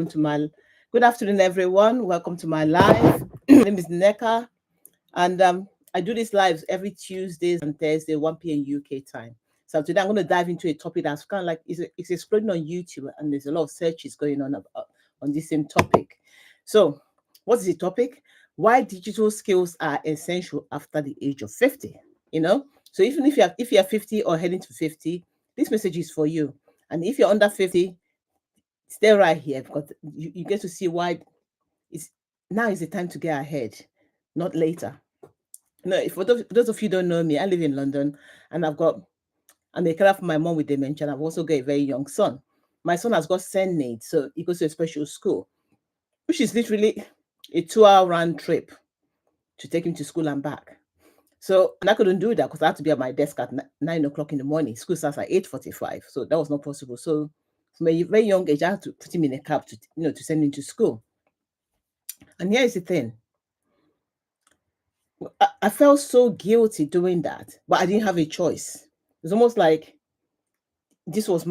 to my good afternoon, everyone. Welcome to my live. My name is Neka, and I do these lives every Tuesdays and Thursday, 1 p.m. UK time. So today I'm going to dive into a topic that's kind of like it's exploding on YouTube, and there's a lot of searches going on this same topic. So, what's the topic? Why digital skills are essential after the age of 50. You know, so even if you're 50 or heading to 50, this message is for you. And if you're under 50, stay right here because you get to see why it's now is the time to get ahead, not later. No, if for those of you who don't know me, I live in London and I'm a carer for my mom with dementia. And I've also got a very young son. My son has got SEND needs, so he goes to a special school, which is literally a 2 hour round trip to take him to school and back. So, and I couldn't do that because I had to be at my desk at 9 o'clock in the morning. School starts at 8:45, so that was not possible. So, from a very young age, I had to put him in a cab to send him to school. And here's the thing: I felt so guilty doing that, but I didn't have a choice. It's almost like this was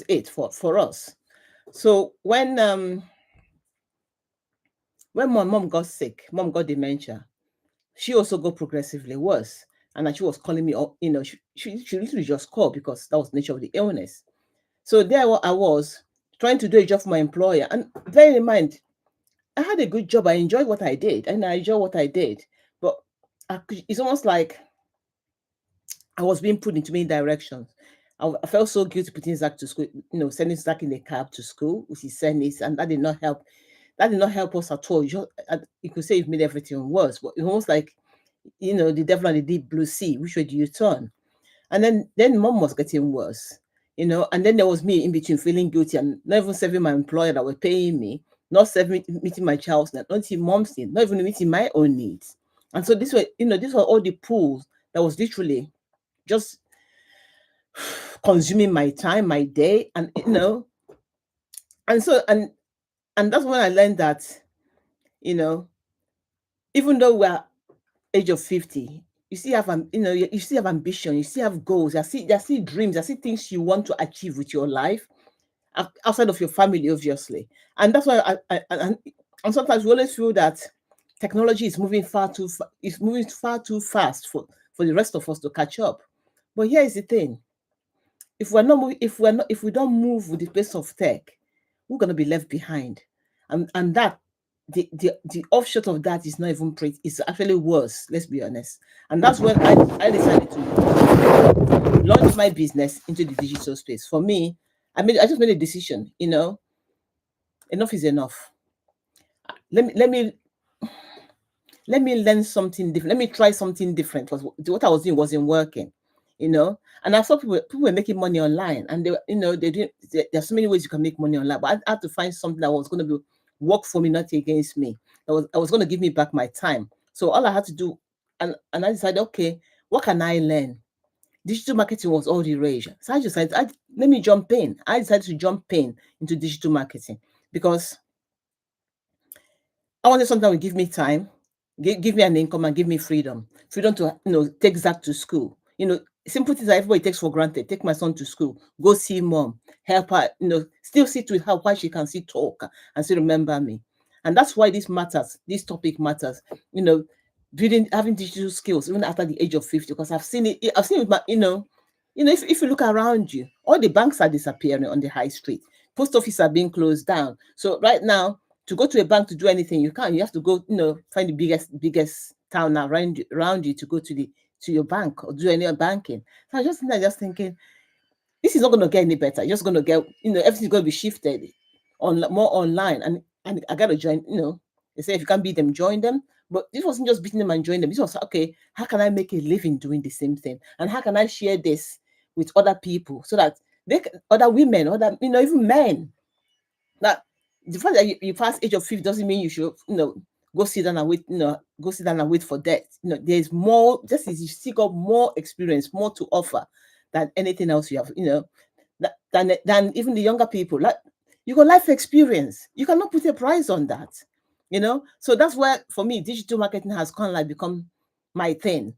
it for us. So when my mom got sick, mom got dementia, she also got progressively worse. And she was calling me up, she literally just called because that was the nature of the illness. So there I was trying to do a job for my employer. And bear in mind, I had a good job. I enjoyed what I did, and I enjoyed what I did. But it's almost like I was being put into many directions. I felt so guilty putting Zach to school, sending Zach in the cab to school, which is sending, and that did not help. That did not help us at all. You could say it made everything worse, but it's almost like, the devil and the deep blue sea. Which way do you turn? And then mom was getting worse, and then there was me in between feeling guilty and not even serving my employer that were paying me, not serving meeting my child's need, not meeting mom's need, not even meeting my own needs. And so these were all the pools that was literally just consuming my time, my day, and and so and that's when I learned that, even though we're age of 50, you still have you still have ambition, you still have goals, there are still dreams, there are still things you want to achieve with your life outside of your family, obviously. And that's why and sometimes we always feel that technology is moving far too fast for the rest of us to catch up. But here is the thing: if we don't move with the pace of tech, we're gonna be left behind, and that the offshoot of that is not even pretty. It's actually worse. Let's be honest. And that's when I decided to launch my business into the digital space. For me, I just made a decision. Enough is enough. Let me let me let me learn something different. Let me try something different. Because what I was doing wasn't working. And I saw people were making money online, and they didn't. There's so many ways you can make money online, but I had to find something that was going to be work for me, not against me. I was going to give me back my time. So all I had to do, and I decided, okay, what can I learn? Digital marketing was all the rage, so I decided, let me jump in. I decided to jump in into digital marketing because I wanted something that would give me time, give me an income, and give me freedom to take Zach to school. Simple things that everybody takes for granted. Take my son to school, go see mom, help her, still sit with her while she can still talk and still remember me. And that's why this matters. This topic matters. Having digital skills even after the age of 50, because I've seen it. I've seen it with my, if you look around you, all the banks are disappearing on the high street. Post offices are being closed down. So right now, to go to a bank to do anything, you can't. You have to go, find the biggest town around you to go to your bank or do any banking. So I just thinking, this is not going to get any better. You're just going to get, everything's going to be shifted on more online. And I got to join, they say if you can't beat them, join them. But this wasn't just beating them and joining them. This was, okay, how can I make a living doing the same thing? And how can I share this with other people so that other women, even men, that the fact that you pass age of 50 doesn't mean you should, go sit down and wait, go sit down and wait for death. There's more, just as you still got more experience, more to offer than anything else you have, than even the younger people. Like, you got life experience. You cannot put a price on that, So that's where, for me, digital marketing has kind of like become my thing.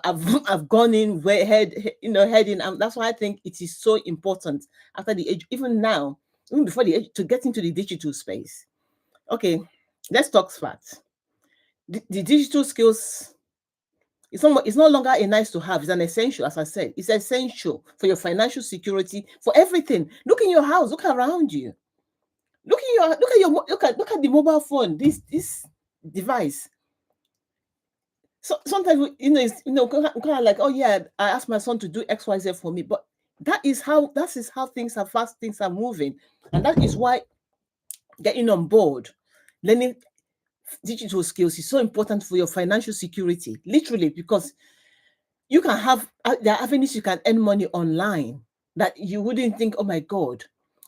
I've gone in head in, and that's why I think it is so important after the age, even now, even before to get into the digital space. Okay, let's talk facts. The digital skills, it's no longer a nice to have, it's an essential. As I said, it's essential for your financial security, for everything. Look in your house, look around you. Look at the mobile phone, this device. So sometimes kind of like, oh yeah, I asked my son to do XYZ for me, but that is how things are fast, things are moving. And that is why getting on board, learning digital skills is so important for your financial security. Literally, because you can have there are avenues you can earn money online that you wouldn't think, oh my God.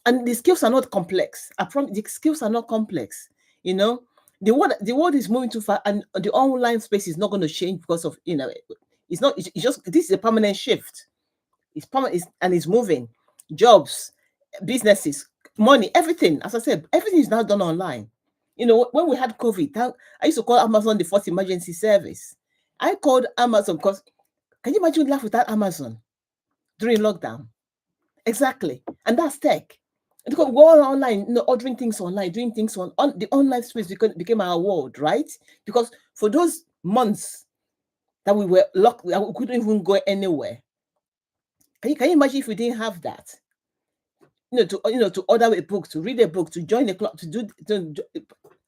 And the skills are not complex. I promise, the skills are not complex. You know, the world is moving too fast, and the online space is not going to change because of, it's not. It's just, this is a permanent shift. It's permanent, and it's moving. Jobs, businesses, money, everything. As I said, everything is now done online. When we had COVID, I used to call Amazon the first emergency service. I called Amazon because, can you imagine life without Amazon during lockdown? Exactly. And that's tech. Because we're all online, ordering things online, doing things on the online space became our world, right? Because for those months that we were locked, that we couldn't even go anywhere. Can you imagine if we didn't have that? To order a book, to read a book, to join a club,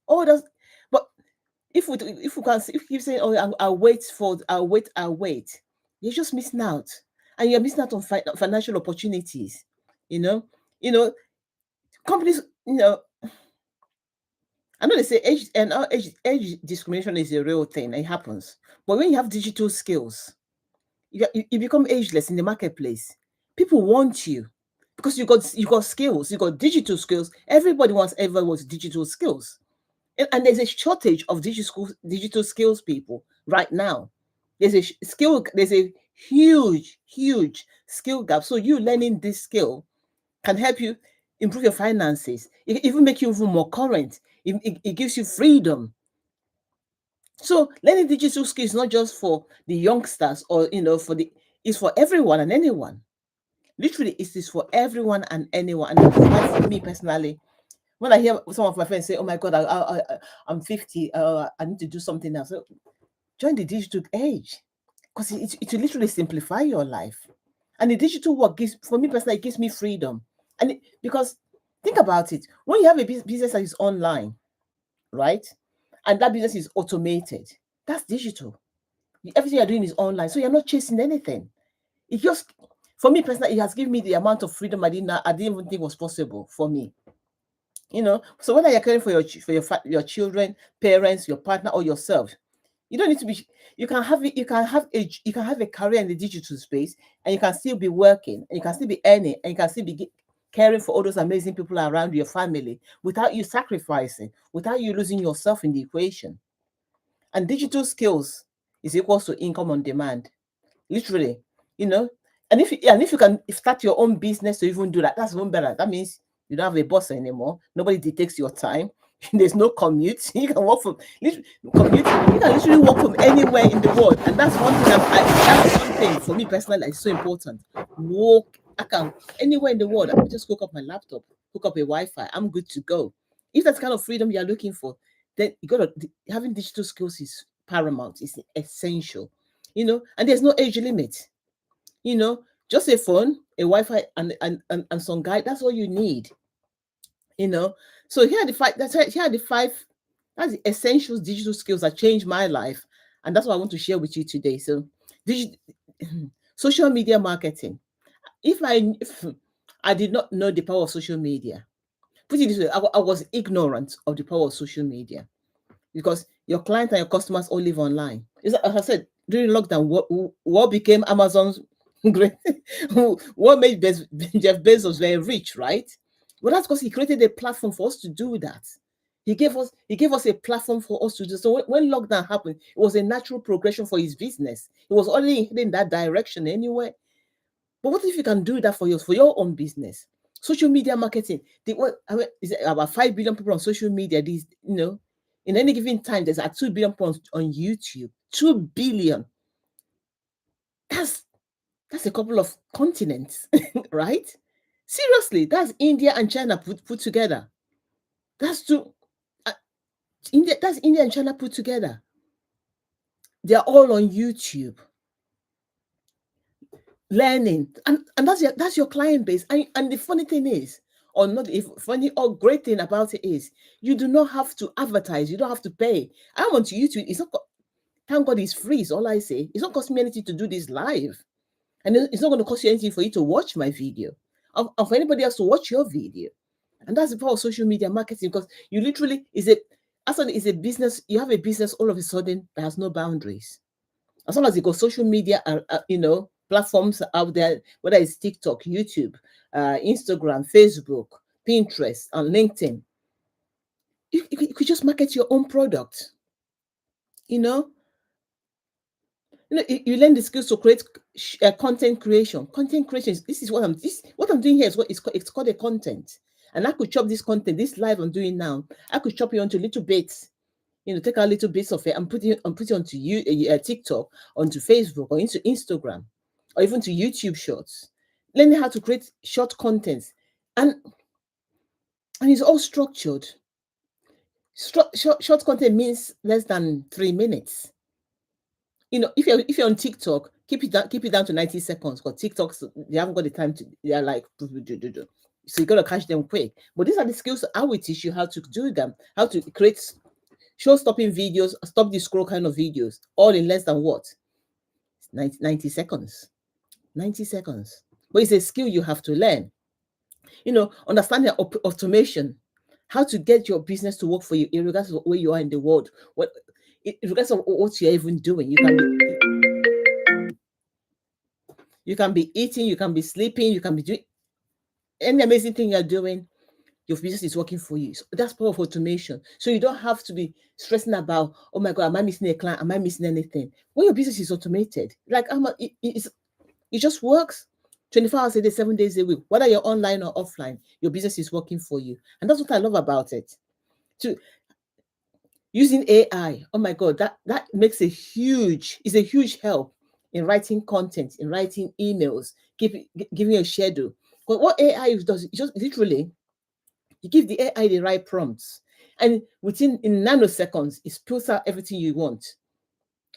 all those. But if you keep saying, oh, I'll wait, you're just missing out, and you're missing out on financial opportunities. You know, you know, companies. I know they say age discrimination is a real thing. It happens, but when you have digital skills, you become ageless in the marketplace. People want you because you got skills, you got digital skills. Everybody wants everyone's digital skills. And there's a shortage of digital skills people right now. There's a huge skill gap. So you learning this skill can help you improve your finances. It even make you even more current. It gives you freedom. So learning digital skills is not just for the youngsters, or it's for everyone and anyone. Literally, it is for everyone and anyone. And that's why, for me personally, when I hear some of my friends say, "Oh my God, I'm 50, I need to do something else," so join the digital age, because it will literally simplify your life. And the digital work gives, for me personally, it gives me freedom. Because think about it, when you have a business that is online, right, and that business is automated, that's digital. Everything you're doing is online, so you're not chasing anything. It just, for me personally, it has given me the amount of freedom I didn't even think was possible for me. So whether you're caring for your children, parents, your partner, or yourself, you don't need to be. You can have a career in the digital space, and you can still be working, and you can still be earning, and you can still be caring for all those amazing people around your family without you sacrificing, without you losing yourself in the equation. And digital skills is equals to income on demand, literally. you know and if you can start your own business to even do that, that's even better. That means you don't have a boss anymore, nobody dictates your time. There's no commute. You can work from commute, you can literally work from anywhere in the world. And that's one thing that's one thing for me personally that is so important. Work, I can anywhere in the world. I can just hook up my laptop, hook up a Wi-Fi, I'm good to go. If that's the kind of freedom you're looking for, then having digital skills is paramount, is essential. And there's no age limit. Just a phone, a Wi-Fi, and some guide. That's all you need. So here are the five. That's right. Here are the five. That's the essential digital skills that changed my life, and that's what I want to share with you today. So, digi- social media marketing. If I did not know the power of social media, put it this way, I was ignorant of the power of social media, because your client and your customers all live online. As I said, during lockdown, what became Amazon's great, what made Jeff Bezos very rich, right? Well, that's because he created a platform for us to do that. He gave us a platform for us to do. So when lockdown happened, it was a natural progression for his business. It was already heading in that direction anyway. But what if you can do that for your own business? Social media marketing. Is it about 5 billion people on social media? In any given time, there's 2 billion people on YouTube. 2 billion. That's that's a couple of continents, right? Seriously, that's India and China put together. That's two. Uh, India. That's India and China put together. They are all on YouTube learning, and that's your client base. And the funny thing is, or not, if funny or great thing about it is, you do not have to advertise. You don't have to pay. I'm on YouTube. It's not. Thank God it's free. Is all I say. It's not costing me anything to do this live, and it's not going to cost you anything for you to watch my video, or for anybody else to watch your video. And that's the power of social media marketing, because you literally is a actually is a business. You have a business all of a sudden that has no boundaries. As long as you got social media, platforms out there, whether it's TikTok, YouTube, Instagram, Facebook, Pinterest, and LinkedIn, you could just market your own product. You know, you learn the skills to create content creation. Content creation. This is what I'm doing here is it's called a content. And I could chop this content, this live I'm doing now. I could chop it onto little bits. Take out little bits of it and put it onto TikTok, onto Facebook, or into Instagram, or even to YouTube Shorts. Learning how to create short contents, and it's all structured. Short content means less than 3 minutes. If you're on TikTok, keep it down to 90 seconds, because TikToks, they haven't got the time to. They're like, so you gotta catch them quick. But these are the skills I will teach you how to do them, how to create show-stopping videos, stop the scroll kind of videos, all in less than what? 90 seconds. 90 seconds. But it's a skill you have to learn. Understanding automation, how to get your business to work for you, regardless of where you are in the world. Regardless of what you're even doing, you can be eating, you can be sleeping, you can be doing any amazing thing you're doing. Your business is working for you. So that's part of automation. So you don't have to be stressing about, oh my God, am I missing a client? Am I missing anything? When your business is automated, like it just works 24 hours a day, 7 days a week. Whether you're online or offline, your business is working for you. And that's what I love about it. To using AI, oh my God, that makes is a huge help in writing content, in writing emails, giving a schedule. But what AI does, it just literally, you give the AI the right prompts, and in nanoseconds, it spills out everything you want.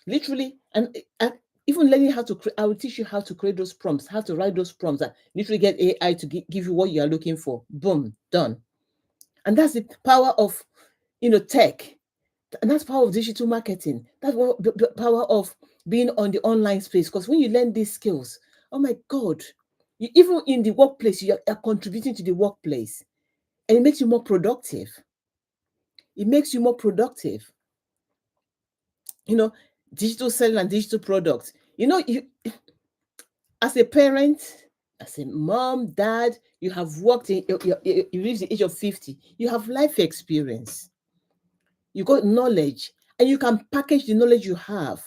Literally, and even learning how to create, I will teach you how to create those prompts, how to write those prompts, and literally get AI to give you what you are looking for. Boom, done. And that's the power of, tech, and that's the power of digital marketing. That's what the power of being on the online space. Because when you learn these skills, oh my God, even in the workplace, you are contributing to the workplace. And it makes you more productive. It makes you more productive. Digital selling and digital products. You as a parent, as a mom, dad, you have worked you reach the age of 50. You have life experience. You got knowledge, and you can package the knowledge you have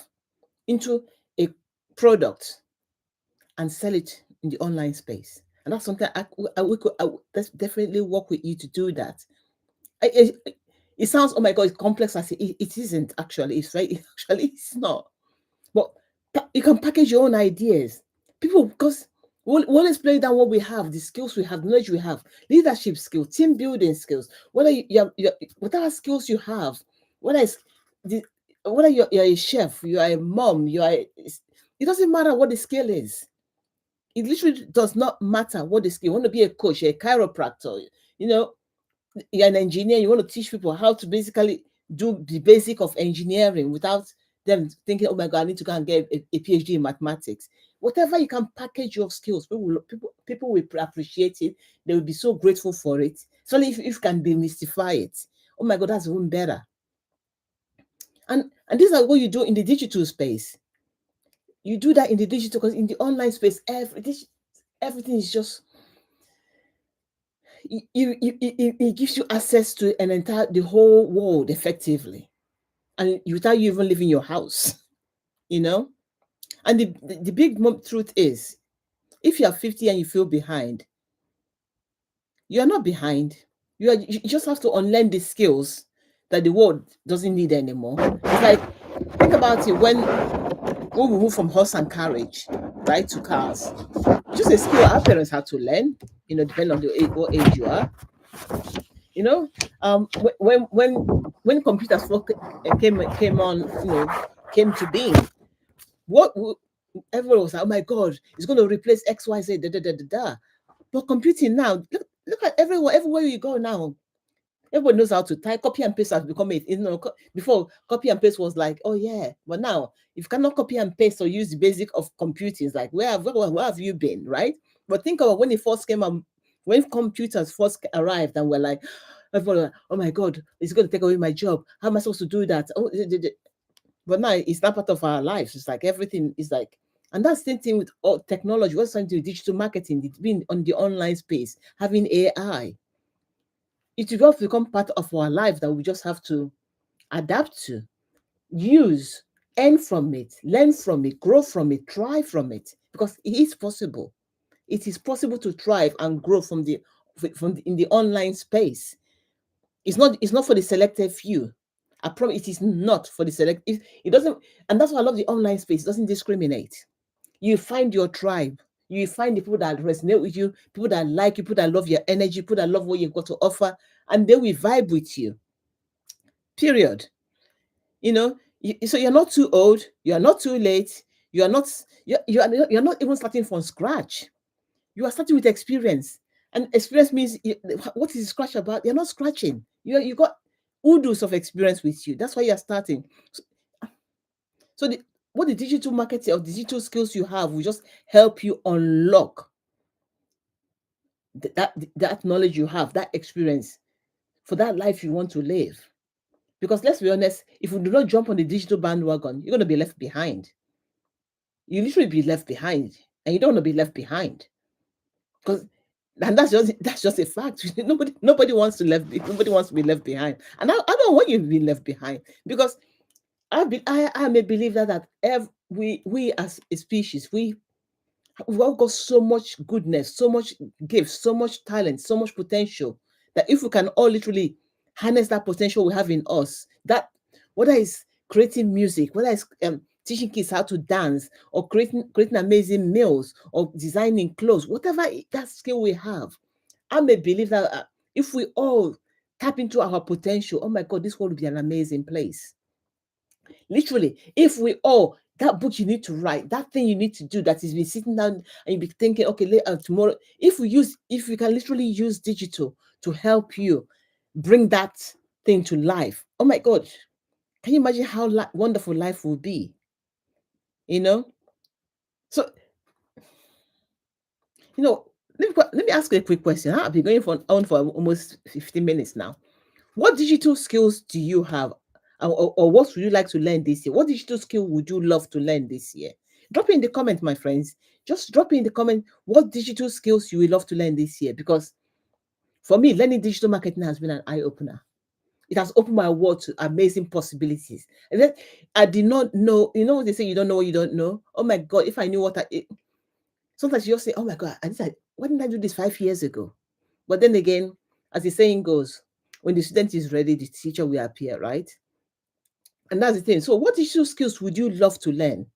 into a product and sell it in the online space. And that's something I would definitely work with you to do that. It sounds, oh my God, it's complex. It isn't actually. It's right. Actually, it's not. But you can package your own ideas. People, because we'll always play down what we have, the skills we have, knowledge we have, leadership skills, team building skills. Whatever skills you have, whether it's whether you're a chef, you are a mom, it doesn't matter what the skill is. It literally does not matter what the skill. You want to be a coach, a chiropractor, you know, you're an engineer, you want to teach people how to basically do the basic of engineering without them thinking, oh my God, I need to go and get a PhD in mathematics. Whatever you can package your skills, people will appreciate it. They will be so grateful for it. So if you can demystify it, oh my God, that's even better. And these are what you do in the digital space. You do that in the digital, because in the online space, everything is just, it gives you access to the whole world effectively, and without you even leaving your house, you know. And the big truth is, if you are 50 and you feel behind, you are not behind. You just have to unlearn the skills that the world doesn't need anymore. It's like, think about it, when we move from horse and carriage, right, to cars. Just a skill our parents had to learn, depending on what age you are. You know, when computers came on, came to being, what everyone was like, oh my god, it's going to replace XYZ, da da da da da. But computing now, look at everywhere you go now. Everyone knows how to type. Copy and paste has become it. Before, copy and paste was like, oh yeah. But now, if you cannot copy and paste or use the basic of computing, it's like, where have you been, right? But think about when it first came out, when computers first arrived, and we're like, everyone was like, oh my god, it's going to take away my job. How am I supposed to do that? Oh, but now it's not part of our lives. It's like everything is like, and that's the same thing with all technology. What's something to do with digital marketing? It's been on the online space, having AI. It will just become part of our life that we just have to adapt to, use, earn from it, learn from it, grow from it, thrive from it, because it is possible. It is possible to thrive and grow in the online space. It's not for the selected few. I promise it is not for the select. It doesn't, and that's why I love the online space. It doesn't discriminate. You find your tribe. You find the people that resonate with you, people that like you, people that love your energy, people that love what you've got to offer, and they will vibe with you. Period. So you're not too old, you are not too late, you are not you're not even starting from scratch. You are starting with experience. And experience means, what is scratch about? You're not scratching. You got oodles of experience with you. That's why you're starting. So what the digital marketing or digital skills you have will just help you unlock that knowledge you have, that experience for that life you want to live. Because let's be honest, if you do not jump on the digital bandwagon, you're going to be left behind. You literally be left behind, and you don't want to be left behind, because and that's just a fact. Nobody wants to be left behind, and I don't want you to be left behind, because I am a believer that we as a species, we've all got so much goodness, so much gifts, so much talent, so much potential, that if we can all literally harness that potential we have in us, that whether it's creating music, whether it's teaching kids how to dance, or creating amazing meals, or designing clothes, whatever that skill we have, I'm a believer that if we all tap into our potential, oh my God, this world will be an amazing place. Literally, if we all, that book you need to write, that thing you need to do, that is been sitting down and you be thinking, okay, later tomorrow, if we can literally use digital to help you bring that thing to life, oh my God, can you imagine how wonderful life will be? You know, so you know, let me ask you a quick question. I've been going for almost 15 minutes now. What digital skills do you have, or what would you like to learn this year? What digital skill would you love to learn this year? Drop it in the comment, my friends. Just drop it in the comment what digital skills you would love to learn this year. Because for me, learning digital marketing has been an eye opener. It has opened my world to amazing possibilities. And then I did not know. You know what they say? You don't know what you don't know. Oh my God! If I knew sometimes you just say, "Oh my God, why didn't I do this 5 years ago?" But then again, as the saying goes, when the student is ready, the teacher will appear, right? And that's the thing. So, what digital skills would you love to learn?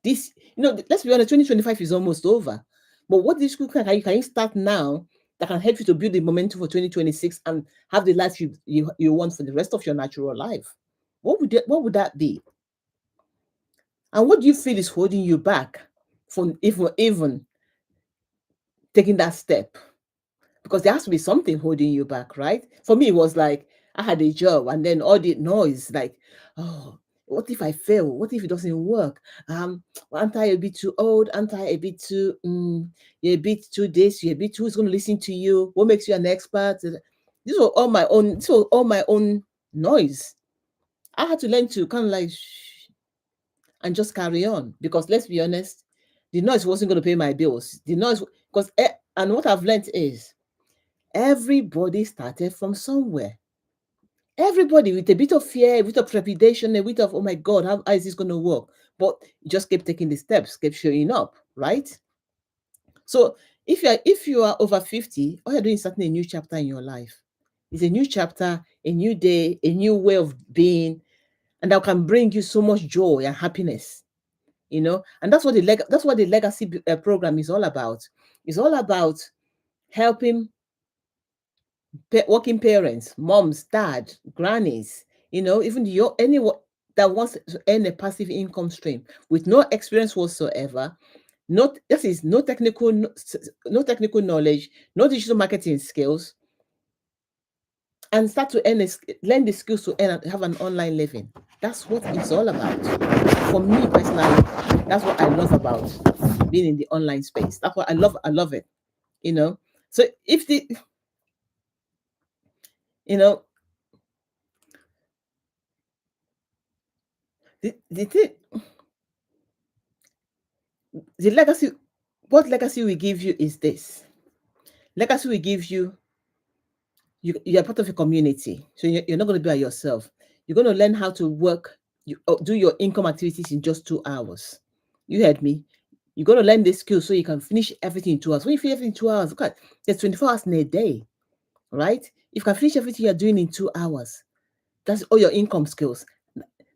Let's be honest, 2025 is almost over. But what digital skill can you start now that can help you to build the momentum for 2026 and have the life you want for the rest of your natural life? What would that be? And what do you feel is holding you back from even taking that step? Because there has to be something holding you back, right? For me, it was like I had a job, and then all the noise, like, oh, what if I fail? What if it doesn't work? Aren't I a bit too old? Aren't I a bit too you're a bit too this, you're a bit too, who's gonna listen to you? What makes you an expert? This was all my own noise. I had to learn to kind of like shh and just carry on, because let's be honest, the noise wasn't going to pay my bills. The noise, because and what I've learned is everybody started from somewhere. Everybody with a bit of fear, a bit of trepidation, a bit of, oh my God, how is this going to work? But you just kept taking the steps, kept showing up, right? So if you are over 50, all you're doing is starting a new chapter in your life. It's a new chapter, a new day, a new way of being, and that can bring you so much joy and happiness. And that's what the legacy program is all about. It's all about helping working parents, moms, dad, grannies, even anyone that wants to earn a passive income stream with no experience whatsoever. Not This is no technical knowledge, no digital marketing skills, and start to learn the skills to earn and have an online living. That's what it's all about. For me personally, that's what I love about being in the online space. That's what I love. I love it. You know. So if you know the thing, the legacy, what legacy we give you is this. Legacy will give you, you're part of a community, so you're not going to be by yourself. You're going to learn how to work, do your income activities in just 2 hours. You heard me. You're going to learn this skill so you can finish everything in 2 hours. When you finish everything in 2 hours, look at, there's 24 hours in a day, right? If you can finish everything you're doing in 2 hours, that's all your income skills.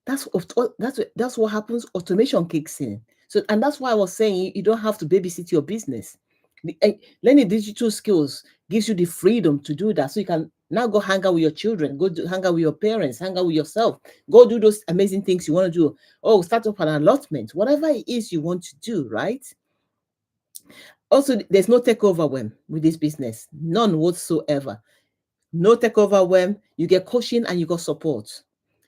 That's what happens. Automation kicks in. So, and that's why I was saying you don't have to babysit your business. Learning digital skills gives you the freedom to do that. So you can now go hang out with your children, hang out with your parents, hang out with yourself, go do those amazing things you want to do. Oh, start up an allotment, whatever it is you want to do, right? Also, there's no tech overwhelm with this business, none whatsoever. No tech overwhelm. You get coaching and you got support,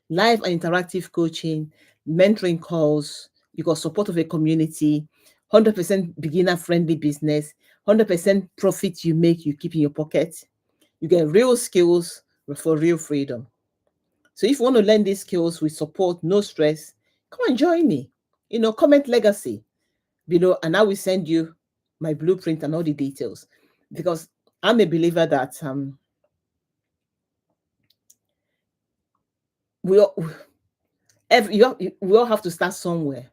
live and interactive coaching, mentoring calls. You got support of a community, 100% beginner friendly business, 100% profit you make, you keep in your pocket. You get real skills for real freedom. So if you want to learn these skills with support, no stress, come and join me. Comment legacy below, and I will send you my blueprint and all the details, because I'm a believer that we all, we all have to start somewhere.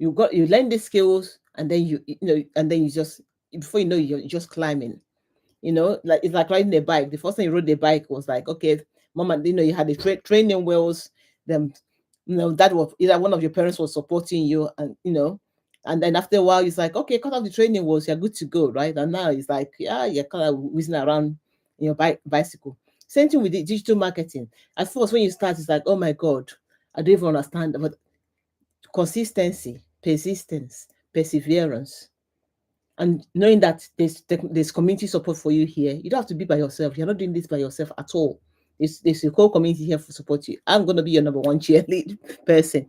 You learn the skills, and then you just, before you know, you're just climbing. Like it's like riding a bike. The first time you rode the bike was like, okay, mama, you had the training wheels. Then that was either one of your parents was supporting you, and then after a while it's like, okay, cut off the training wheels, you're good to go, right? And now it's like, yeah, you're kind of whizzing around in your bicycle. Same thing with the digital marketing. At first, when you start, it's like, oh my god, I don't even understand. But consistency, persistence, perseverance, and knowing that there's community support for you here. You don't have to be by yourself. You're not doing this by yourself at all. There's a whole community here to support you. I'm going to be your number one cheerlead person.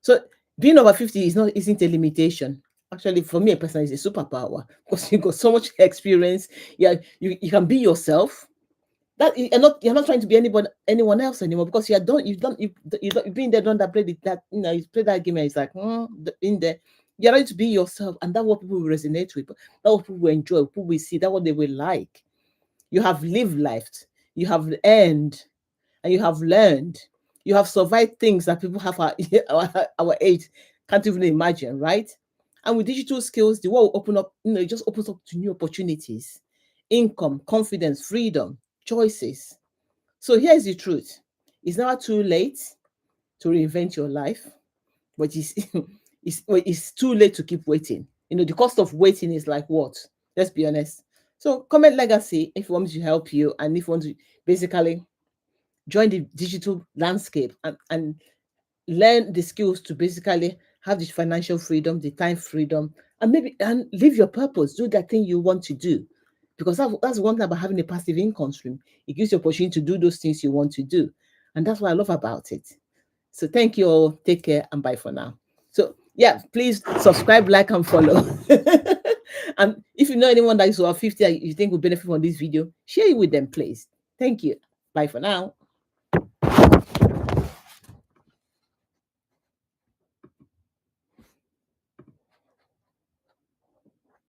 So being over 50 isn't a limitation. Actually, for me personally, it's a superpower, because you got so much experience. Yeah, you can be yourself. That you're not trying to be anyone else anymore, because you've been there, done that, played that, you played that game, and it's like, in there. You're ready to be yourself, and that's what people will resonate with. That's what people will enjoy. People will see. That's what they will like. You have lived life. You have earned, and you have learned. You have survived things that people have our age can't even imagine, right? And with digital skills, the world will open up. It just opens up to new opportunities, income, confidence, freedom, choices. So here's the truth: it's never too late to reinvent your life, but it's too late to keep waiting. The cost of waiting is like what? Let's be honest. So comment legacy if you want me to help you, and if you want to basically join the digital landscape and learn the skills to basically have the financial freedom, the time freedom, and live your purpose, do that thing you want to do. Because that's one thing about having a passive income stream. It gives you opportunity to do those things you want to do. And that's what I love about it. So thank you all. Take care and bye for now. So yeah, please subscribe, like, and follow. And if you know anyone that is over 50 you think will benefit from this video, share it with them, please. Thank you. Bye for now.